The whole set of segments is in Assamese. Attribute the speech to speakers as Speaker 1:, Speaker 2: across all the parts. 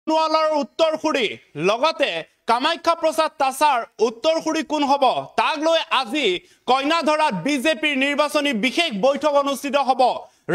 Speaker 1: সোণোৱালৰ উত্তৰসূৰী লগতে কামাখ্যা প্ৰসাদ তাছাৰ উত্তৰসূৰী কোন হ'ব তাক লৈ আজি কইনাধৰাত বিজেপিৰ নিৰ্বাচনী বিশেষ বৈঠক অনুষ্ঠিত হ'ব।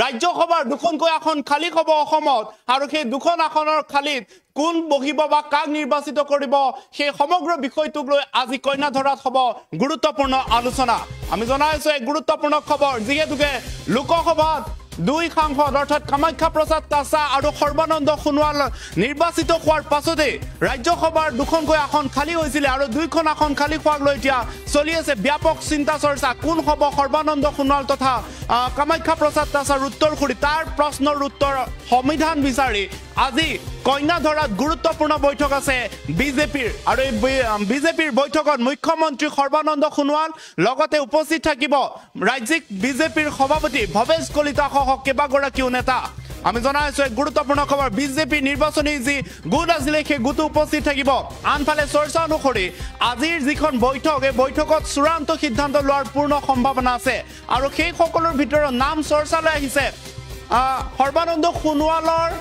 Speaker 1: ৰাজ্যসভাৰ দুখনকৈ আসন খালী হ'ব অসমত আৰু সেই দুখন আসনৰ খালীত কোন বহিব বা কাক নিৰ্বাচিত কৰিব সেই সমগ্ৰ বিষয়টোক লৈ আজি কইনাধৰাত হ'ব গুৰুত্বপূৰ্ণ আলোচনা। আমি জনাইছো এক গুৰুত্বপূৰ্ণ খবৰ যিহেতুকে লোকসভাত দুই সাংসদ অৰ্থাৎ কামাখ্যা প্ৰসাদ তাছা আৰু সৰ্বানন্দ সোণোৱাল নিৰ্বাচিত হোৱাৰ পাছতে ৰাজ্যসভাৰ দুখনকৈ আসন খালী হৈছিল আৰু দুইখন আসন খালী হোৱাক লৈ এতিয়া চলি আছে ব্যাপক চিন্তা চৰ্চা কোন হ'ব সৰ্বানন্দ সোণোৱাল তথা কামাখ্যা প্ৰসাদ তাছাৰ উত্তৰসূৰী তাৰ প্ৰশ্নৰ উত্তৰ সংবিধান বিচাৰি আজি কইনাধৰাত গুৰুত্বপূৰ্ণ বৈঠক আছে বিজেপিৰ আৰু এই বিজেপিৰ বৈঠকত মুখ্যমন্ত্ৰী সৰ্বানন্দ সোণোৱাল লগতে উপস্থিত থাকিব ৰাজ্যিক বিজেপিৰ সভাপতি ভৱেশ কলিতা সহ কেইবাগৰাকীও নেতা। আমি জনাইছো এক গুৰুত্বপূৰ্ণ খবৰ বিজেপি নিৰ্বাচনী যি গোট আছিলে সেই গোটো উপস্থিত থাকিব। আনফালে চৰ্চা অনুসৰি আজিৰ যিখন বৈঠক এই বৈঠকত চূড়ান্ত সিদ্ধান্ত লোৱাৰ পূৰ্ণ সম্ভাৱনা আছে আৰু সেই সকলৰ ভিতৰত নাম চৰ্চালৈ আহিছে সৰ্বানন্দ সোণোৱালৰ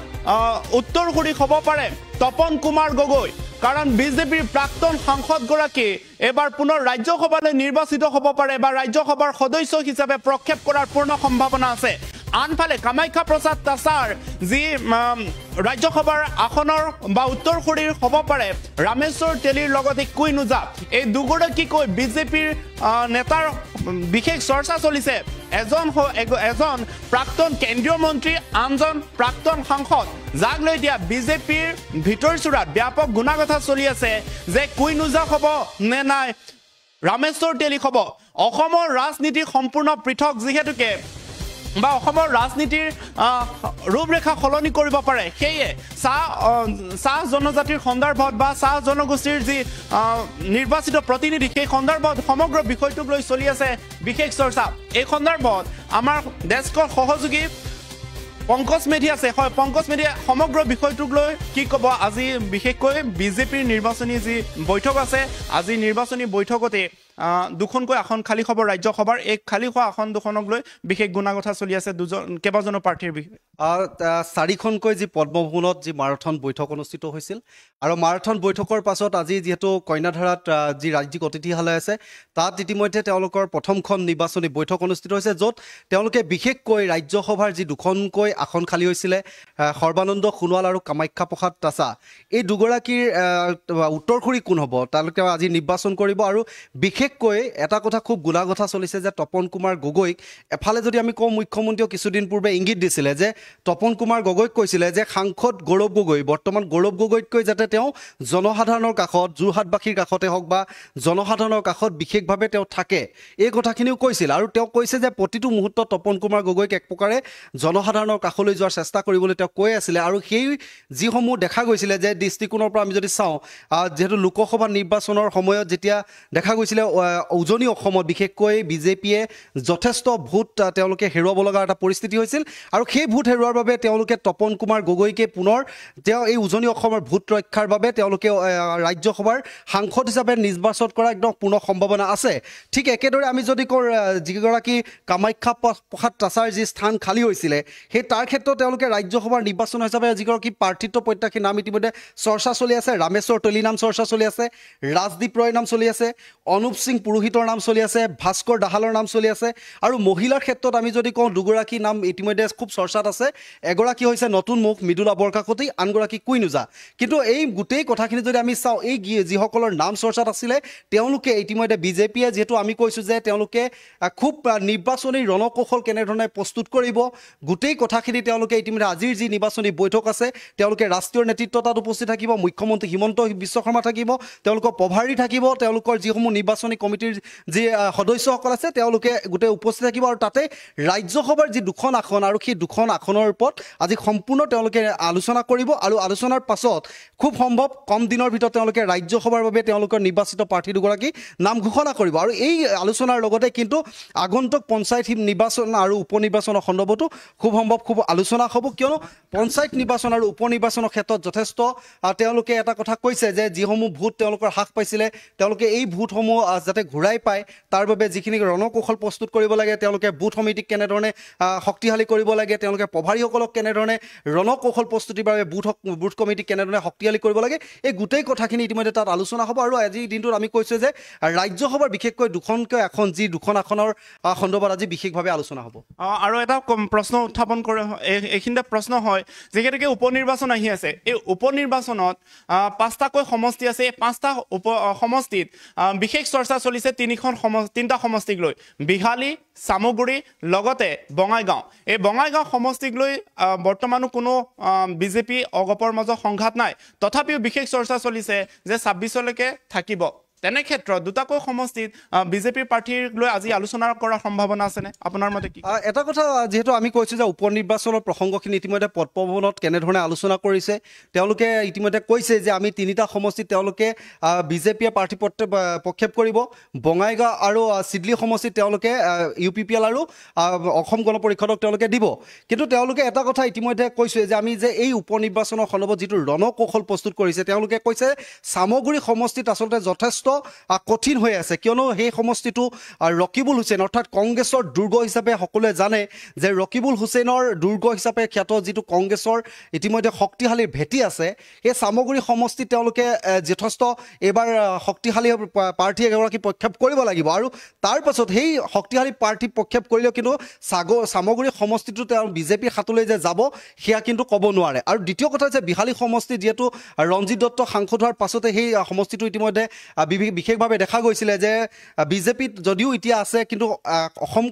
Speaker 1: উত্তৰসূৰী হ'ব পাৰে তপন কুমাৰ গগৈ কাৰণ বিজেপিৰ প্ৰাক্তন সাংসদগৰাকী এবাৰ পুনৰ ৰাজ্যসভালৈ নিৰ্বাচিত হ'ব পাৰে বা ৰাজ্যসভাৰ সদস্য হিচাপে প্ৰক্ষেপ কৰাৰ পূৰ্ণ সম্ভাৱনা আছে। আনফালে কামাখ্যা প্ৰসাদ তাছাৰ যি ৰাজ্যসভাৰ আসনৰ বা উত্তৰসূৰীৰ হ'ব পাৰে ৰামেশ্বৰ তেলীৰ লগতে কুইনুজা এই দুগৰাকীকৈ বিজেপিৰ নেতাৰ বিশেষ চৰ্চা চলিছে। এজন প্ৰাক্তন কেন্দ্ৰীয় মন্ত্ৰী আনজন প্ৰাক্তন সাংসদ যাক লৈ এতিয়া বিজেপিৰ ভিতৰচোৰাত ব্যাপক গুণাগথা চলি আছে যে কুইনুজা হ'ব নে নাই ৰামেশ্বৰ তেলী হ'ব। অসমৰ ৰাজনীতি সম্পূৰ্ণ পৃথক যিহেতুকে বা অসমৰ ৰাজনীতিৰ ৰূপৰেখা সলনি কৰিব পাৰে সেয়ে চাহ জনজাতিৰ সন্দৰ্ভত বা চাহ জনগোষ্ঠীৰ যি নিৰ্বাচিত প্ৰতিনিধি সেই সন্দৰ্ভত সমগ্ৰ বিষয়টোক লৈ চলি আছে বিশেষ চৰ্চা। এই সন্দৰ্ভত আমাৰ ডেস্কৰ সহযোগী পংকজ মেধি আছে হয় পংকজ মেধিয়ে সমগ্ৰ বিষয়টোক লৈ কি ক'ব আজি বিশেষকৈ বিজেপিৰ নিৰ্বাচনী যি বৈঠক আছে আজি নিৰ্বাচনী বৈঠকতে দুখনকৈ আসন খালী হ'ব ৰাজ্যসভাৰ এই খালী হোৱা আসন দুখনক লৈ বিশেষ গুণাগথা চলি আছে কেইবাজনো প্ৰাৰ্থীৰ বিষয়ে
Speaker 2: চাৰিখনকৈ যি পদ্মভৱনত যি মাৰাথন বৈঠক অনুষ্ঠিত হৈছিল আৰু মাৰাথন বৈঠকৰ পাছত আজি যিহেতু কইনাধৰাত যি ৰাজ্যিক অতিথিশালয় আছে তাত ইতিমধ্যে তেওঁলোকৰ প্ৰথমখন নিৰ্বাচনী বৈঠক অনুষ্ঠিত হৈছে য'ত তেওঁলোকে বিশেষকৈ ৰাজ্যসভাৰ যি দুখনকৈ আসন খালী হৈছিলে সৰ্বানন্দ সোণোৱাল আৰু কামাখ্যা প্ৰসাদ তাছা এই দুগৰাকীৰ উত্তৰসূৰী কোন হ'ব তেওঁলোকে আজি নিৰ্বাচন কৰিব আৰু বিশেষকৈ এটা কথা খুব গুণাগথা চলিছে যে তপন কুমাৰ গগৈক এফালে যদি আমি কওঁ মুখ্যমন্ত্ৰীয়ে কিছুদিন পূৰ্বে ইংগিত দিছিলে যে তপন কুমাৰ গগৈক কৈছিলে যে সাংসদ গৌৰৱ গগৈ বৰ্তমান গৌৰৱ গগৈতকৈ যাতে তেওঁ জনসাধাৰণৰ কাষত যোৰহাটবাসীৰ কাষতে হওক বা জনসাধাৰণৰ কাষত বিশেষভাৱে তেওঁ থাকে এই কথাখিনিও কৈছিল আৰু তেওঁ কৈছে যে প্ৰতিটো মুহূৰ্তত তপন কুমাৰ গগৈক এক প্ৰকাৰে জনসাধাৰণৰ কাষলৈ যোৱাৰ চেষ্টা কৰিবলৈ তেওঁ কৈ আছিলে আৰু সেই যিসমূহ দেখা গৈছিলে যে দৃষ্টিকোণৰ পৰা আমি যদি চাওঁ যিহেতু লোকসভা নিৰ্বাচনৰ সময়ত যেতিয়া দেখা গৈছিলে উজনি অসমত বিশেষকৈ বিজেপিয়ে যথেষ্ট ভোট তেওঁলোকে হেৰুৱাব লগা এটা পৰিস্থিতি হৈছিল আৰু সেই ভোট হেৰুৱাৰ বাবে তেওঁলোকে তপন কুমাৰ গগৈকে পুনৰ তেওঁ এই উজনি অসমৰ ভোট ৰক্ষাৰ বাবে তেওঁলোকে ৰাজ্যসভাৰ সাংসদ হিচাপে নিৰ্বাচন কৰা একদম পূৰ্ণ সম্ভাৱনা আছে। ঠিক একেদৰে আমি যদি কওঁ যিগৰাকী কামাখ্যা প্ৰসাদ তাছাৰ যি স্থান খালী হৈছিলে সেই তাৰ ক্ষেত্ৰত তেওঁলোকে ৰাজ্যসভাৰ নিৰ্বাচন হিচাপে যিগৰাকী প্ৰাৰ্থিত্ব প্ৰত্যাশী নাম ইতিমধ্যে চৰ্চা চলি আছে ৰামেশ্বৰ তেলী নাম চৰ্চা চলি আছে ৰাজদীপ ৰয় নাম চলি আছে অনুপ সিং পুৰোহিতৰ নাম চলি আছে ভাস্কৰ দাহালৰ নাম চলি আছে আৰু মহিলাৰ ক্ষেত্ৰত আমি যদি কওঁ দুগৰাকী নাম ইতিমধ্যে খুব চৰ্চাত আছে এগৰাকী হৈছে নতুন মুখ মৃদুলা বৰকাকতি আনগৰাকী কুইনুজা কিন্তু এই গোটেই কথাখিনি যদি আমি চাওঁ এই যিসকলৰ নাম চৰ্চাত আছিলে তেওঁলোকে ইতিমধ্যে বিজেপিয়ে যিহেতু আমি কৈছোঁ যে তেওঁলোকে খুব নিৰ্বাচনী ৰণকৌশল কেনেধৰণে প্ৰস্তুত কৰিব গোটেই কথাখিনি তেওঁলোকে ইতিমধ্যে আজিৰ যি নিৰ্বাচনী বৈঠক আছে তেওঁলোকে ৰাষ্ট্ৰীয় নেতৃত্ব তাত উপস্থিত থাকিব মুখ্যমন্ত্ৰী হিমন্ত বিশ্ব শৰ্মা থাকিব তেওঁলোকৰ প্ৰভাৰী থাকিব তেওঁলোকৰ যিসমূহ নিৰ্বাচনী কমিটিৰ যি সদস্যসকল আছে তেওঁলোকে গোটেই উপস্থিত থাকিব আৰু তাতে ৰাজ্যসভাৰ যি দুখন আসন আৰু সেই দুখন আসনৰ ওপৰত আজি সম্পূৰ্ণ তেওঁলোকে আলোচনা কৰিব আৰু আলোচনাৰ পাছত খুব সম্ভৱ কম দিনৰ ভিতৰত তেওঁলোকে ৰাজ্যসভাৰ বাবে তেওঁলোকৰ নিৰ্বাচিত প্ৰাৰ্থী দুগৰাকী নাম ঘোষণা কৰিব আৰু এই আলোচনাৰ লগতে কিন্তু আগন্তুক পঞ্চায়ত নিৰ্বাচন আৰু উপ নিৰ্বাচনৰ সন্দৰ্ভতো খুব সম্ভৱ খুব আলোচনা হ'ব কিয়নো পঞ্চায়ত নিৰ্বাচন আৰু উপ নিৰ্বাচনৰ ক্ষেত্ৰত যথেষ্ট তেওঁলোকে এটা কথা কৈছে যে যিসমূহ ভোট তেওঁলোকৰ হ্ৰাস পাইছিলে তেওঁলোকে এই ভোটসমূহ যাতে ঘূৰাই পায় তাৰ বাবে যিখিনি ৰণকৌশল প্ৰস্তুত কৰিব লাগে তেওঁলোকে বুথ সমিতিক কেনেধৰণে শক্তিশালী কৰিব লাগে তেওঁলোকে প্ৰভাৰীসকলক কেনেধৰণে ৰণকৌশল প্ৰস্তুতিৰ বাবে বুথ কমিটিক কেনেধৰণে শক্তিশালী কৰিব লাগে এই গোটেই কথাখিনি ইতিমধ্যে তাত আলোচনা হ'ব আৰু আজিৰ দিনটোত আমি কৈছোঁ যে ৰাজ্যসভাৰ বিশেষকৈ দুখনকৈ আসন যি দুখন আসনৰ সন্দৰ্ভত আজি বিশেষভাৱে আলোচনা হ'ব
Speaker 1: আৰু এটা প্ৰশ্ন উত্থাপন কৰে এইখিনিতে প্ৰশ্ন হয় যিহেতুকে উপনিৰ্বাচন আহি আছে এই উপনিৰ্বাচনত 5টাকৈ সমষ্টি আছে এই 5টা সমষ্টিত বিশেষ চৰ্চা চলিছে তিনিটা সমষ্টিক লৈ বিহালী চামগুৰি লগতে বঙাইগাঁও এই বঙাইগাঁও সমষ্টিক লৈ বৰ্তমানো কোনো বিজেপি অগপৰ মাজত সংঘাত নাই তথাপিও বিশেষ চৰ্চা চলিছে যে 26লৈকে থাকিব তেনে ক্ষেত্ৰত দুটাকৈ সমষ্টিত বিজেপিৰ প্ৰাৰ্থীৰ লৈ আজি আলোচনা কৰাৰ সম্ভাৱনা আছেনে আপোনাৰ মতে কি
Speaker 2: এটা কথা যেহেতু আমি কৈছোঁ যে উপনিৰ্বাচনৰ প্ৰসংগখিনি ইতিমধ্যে পদভৱনত কেনেধৰণে আলোচনা কৰিছে তেওঁলোকে ইতিমধ্যে কৈছে যে আমি 3টা সমষ্টিত তেওঁলোকে বিজেপিয়ে প্ৰাৰ্থী প্ৰক্ষেপ কৰিব বঙাইগাঁও আৰু চিডলি সমষ্টিত তেওঁলোকে UPPL আৰু অসম গণ পৰিষদক তেওঁলোকে দিব কিন্তু তেওঁলোকে এটা কথা ইতিমধ্যে কৈছে যে আমি যে এই উপনিৰ্বাচনৰ সন্দৰ্ভত যিটো ৰণকৌশল প্ৰস্তুত কৰিছে তেওঁলোকে কৈছে চামগুৰি সমষ্টিত আচলতে যথেষ্ট কঠিন হৈ আছে কিয়নো সেই সমষ্টিটো ৰকিবুল হুছেইন অৰ্থাৎ কংগ্ৰেছৰ দুৰ্গ হিচাপে সকলোৱে জানে যে ৰকিবুল হুছেইনৰ দুৰ্গ হিচাপে খ্যাত যিটো কংগ্ৰেছৰ ইতিমধ্যে শক্তিশালী ভেটি আছে সেই চামগুৰি সমষ্টিত তেওঁলোকে যথেষ্ট এবাৰ শক্তিশালী প্ৰাৰ্থী এগৰাকী প্ৰক্ষেপ কৰিব লাগিব আৰু তাৰ পাছত সেই শক্তিশালী প্ৰাৰ্থী প্ৰক্ষেপ কৰিলেও কিন্তু চামগুৰি সমষ্টিটো তেওঁ বিজেপিৰ হাতলৈ যে যাব সেয়া কিন্তু ক'ব নোৱাৰে আৰু দ্বিতীয় কথা যে বিহালী সমষ্টি যিহেতু ৰঞ্জিত দত্ত সাংসদ হোৱাৰ পাছতে সেই সমষ্টিটো ইতিমধ্যে বিশেষভাৱে দেখা গৈছিলে যে বিজেপিত যদিও এতিয়া আছে কিন্তু অসম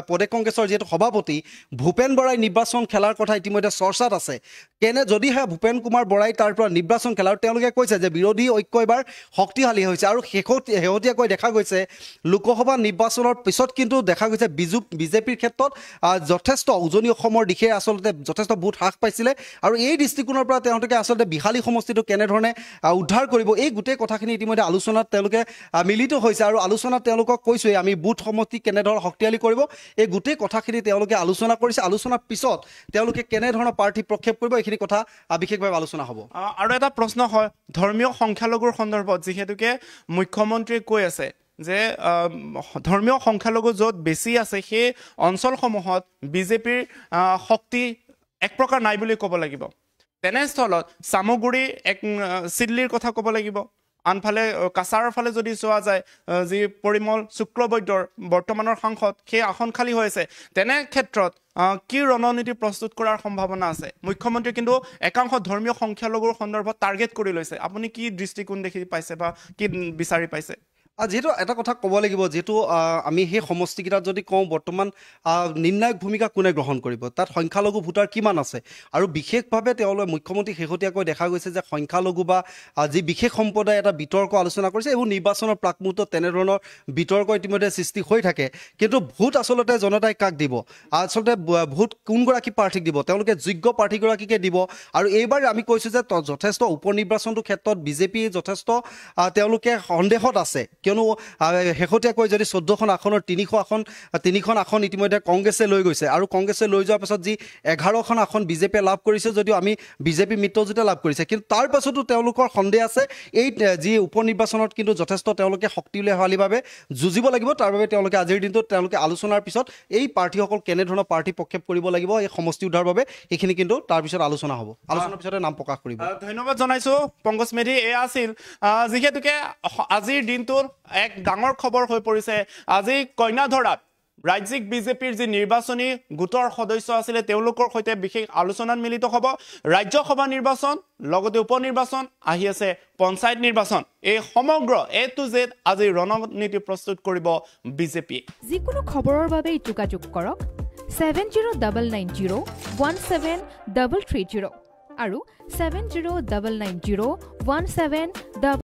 Speaker 2: প্ৰদেশ কংগ্ৰেছৰ যিহেতু সভাপতি ভূপেন বৰাই নিৰ্বাচন খেলাৰ কথা ইতিমধ্যে চৰ্চাত আছে যদিহে ভূপেন কুমাৰ বৰাই তাৰ পৰা নিৰ্বাচন খেলা আৰু তেওঁলোকে কৈছে যে বিৰোধী ঐক্য এবাৰ শক্তিশালী হৈছে আৰু শেহতীয়াকৈ দেখা গৈছে লোকসভা নিৰ্বাচনৰ পিছত কিন্তু দেখা গৈছে বিজেপিৰ ক্ষেত্ৰত যথেষ্ট উজনি অসমৰ দিশে আচলতে যথেষ্ট ভোট হ্ৰাস পাইছিলে আৰু এই দৃষ্টিকোণৰ পৰা তেওঁলোকে আচলতে বিহালী সমষ্টিটো কেনেধৰণে উদ্ধাৰ কৰিব এই গোটেই কথাখিনি ইতিমধ্যে আলোচনাত তেওঁলোকে মিলিত হৈছে আৰু আলোচনাত তেওঁলোকক কৈছোঁৱে আমি বুথ সমষ্টি কেনেধৰণে শক্তিশালী কৰিব এই গোটেই কথাখিনি তেওঁলোকে আলোচনা কৰিছে আলোচনাৰ পিছত তেওঁলোকে কেনেধৰণৰ প্ৰাৰ্থী প্ৰক্ষেপ কৰিব এইখিনি কথা বিশেষভাৱে আলোচনা হ'ব
Speaker 1: আৰু এটা প্ৰশ্ন হয় ধৰ্মীয় সংখ্যালঘুৰ সন্দৰ্ভত যিহেতুকে মুখ্যমন্ত্ৰীয়ে কৈ আছে যে ধৰ্মীয় সংখ্যালঘু য'ত বেছি আছে সেই অঞ্চলসমূহত বিজেপিৰ শক্তি এক প্ৰকাৰ নাই বুলি ক'ব লাগিব তেনেস্থলত চামগুৰি চিডলিৰ কথা ক'ব লাগিব আনফালে কাছাৰৰ ফালে যদি চোৱা যায় যি পৰিমল শুক্লবৈদ্যৰ বৰ্তমানৰ সাংসদ সেই আসন খালী হৈ আছে তেনে ক্ষেত্ৰত কি ৰণনীতি প্ৰস্তুত কৰাৰ সম্ভাৱনা আছে মুখ্যমন্ত্ৰী কিন্তু একাংশ ধৰ্মীয় সংখ্যালঘুৰ সন্দৰ্ভত টাৰ্গেট কৰি লৈছে আপুনি কি দৃষ্টিকোণ দেখি পাইছে বা কি বিচাৰি পাইছে
Speaker 2: যেহেতু এটা কথা ক'ব লাগিব যেহেতু আমি সেই সমষ্টিকেইটাত যদি কওঁ বৰ্তমান নিৰ্ণায়ক ভূমিকা কোনে গ্ৰহণ কৰিব তাত সংখ্যালঘু ভোটাৰ কিমান আছে আৰু বিশেষভাৱে তেওঁলোকে মুখ্যমন্ত্ৰী শেহতীয়াকৈ দেখা গৈছে যে সংখ্যালঘু বা যি বিশেষ সম্প্ৰদায় এটা বিতৰ্ক আলোচনা কৰিছে এইবোৰ নিৰ্বাচনৰ প্ৰাকমুহূৰ্তত তেনেধৰণৰ বিতৰ্ক ইতিমধ্যে সৃষ্টি হৈ থাকে কিন্তু ভোট আচলতে জনতাই কাক দিব আচলতে ভোট কোনগৰাকী প্ৰাৰ্থীক দিব তেওঁলোকে যোগ্য প্ৰাৰ্থীগৰাকীকে দিব আৰু এইবাৰ আমি কৈছোঁ যে যথেষ্ট উপনিৰ্বাচনটোৰ ক্ষেত্ৰত বিজেপি যথেষ্ট তেওঁলোকে সন্দেহত আছে কিয়নো শেহতীয়াকৈ যদি 14খন আসনৰ 3খন আসন ইতিমধ্যে কংগ্ৰেছে লৈ গৈছে আৰু কংগ্ৰেছে লৈ যোৱাৰ পাছত যি 11খন আসন বিজেপিয়ে লাভ কৰিছে যদিও আমি বিজেপি মিত্ৰজোঁটে লাভ কৰিছে কিন্তু তাৰ পাছতো তেওঁলোকৰ সন্দেহ আছে এই যি উপনিৰ্বাচনত কিন্তু যথেষ্ট তেওঁলোকে শক্তিশালীভাৱে যুঁজিব লাগিব তাৰ বাবে তেওঁলোকে আজিৰ দিনটোত তেওঁলোকে আলোচনাৰ পিছত এই প্ৰাৰ্থীসকল কেনেধৰণৰ প্ৰাৰ্থী প্ৰক্ষেপ কৰিব লাগিব এই সমষ্টি উদ্ধাৰৰ বাবে এইখিনি কিন্তু তাৰপিছত আলোচনা হ'ব আলোচনাৰ পিছতে নাম প্ৰকাশ কৰিব
Speaker 1: ধন্যবাদ জনাইছোঁ পংকজ মেধি এয়া আছিল যিহেতুকে আজিৰ দিনটোত এক ডাঙৰ খবৰ হৈ পৰিছে আজি কইনাধৰাত ৰাজ্যিক বিজেপিৰ যি নিৰ্বাচনী গোটৰ সদস্য আছিলে তেওঁলোকৰ সৈতে বিশেষ আলোচনাত মিলিত হ'ব ৰাজ্যসভা নিৰ্বাচন লগতে উপনিৰ্বাচন আহি আছে পঞ্চায়ত নিৰ্বাচন এই সমগ্ৰ A to Z আজি ৰণনীতি প্ৰস্তুত কৰিব বিজেপি
Speaker 3: যিকোনো খবৰৰ বাবে যোগাযোগ কৰক 7099017330 আৰু 7099017330